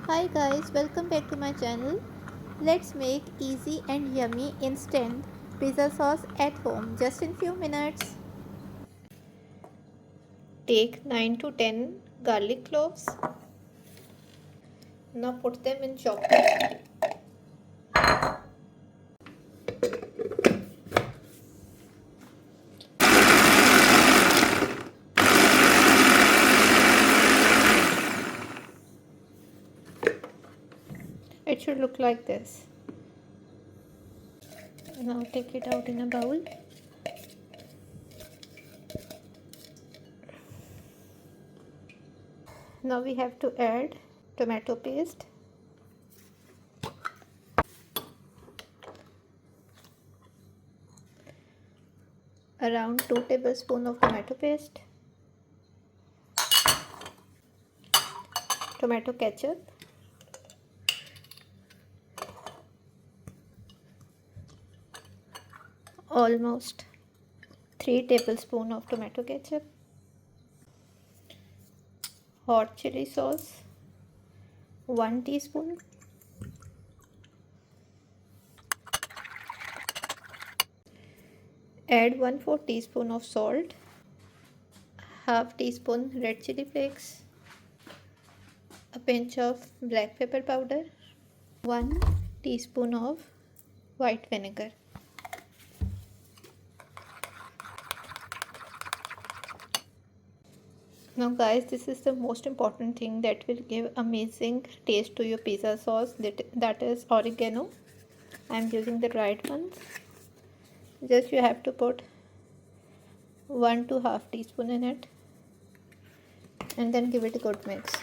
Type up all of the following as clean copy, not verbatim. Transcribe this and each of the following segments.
Hi guys, welcome back to my channel. Let's make easy and yummy instant pizza sauce at home just in few minutes. Take 9 to 10 garlic cloves. Now put them in chopper. It should look like this. Now take it out in a bowl. Now we have to add tomato paste. Around 2 tablespoons of tomato paste. Tomato ketchup. Almost 3 tablespoons of tomato ketchup. Hot chili sauce 1 teaspoon. Add 1/4 teaspoon of salt, half teaspoon red chili flakes, a pinch of black pepper powder, 1 teaspoon of white vinegar. Now guys, this is the most important thing that will give amazing taste to your pizza sauce, that is oregano. I am using the right ones. Just you have to put 1 to half teaspoon in it and then give it a good mix.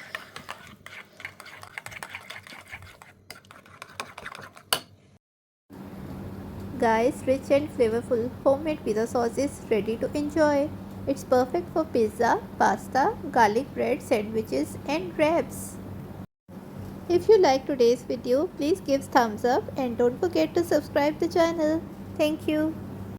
Guys, rich and flavorful homemade pizza sauce is ready to enjoy. It's perfect for pizza, pasta, garlic bread, sandwiches and wraps. If you like today's video, please give thumbs up and don't forget to subscribe the channel. Thank you.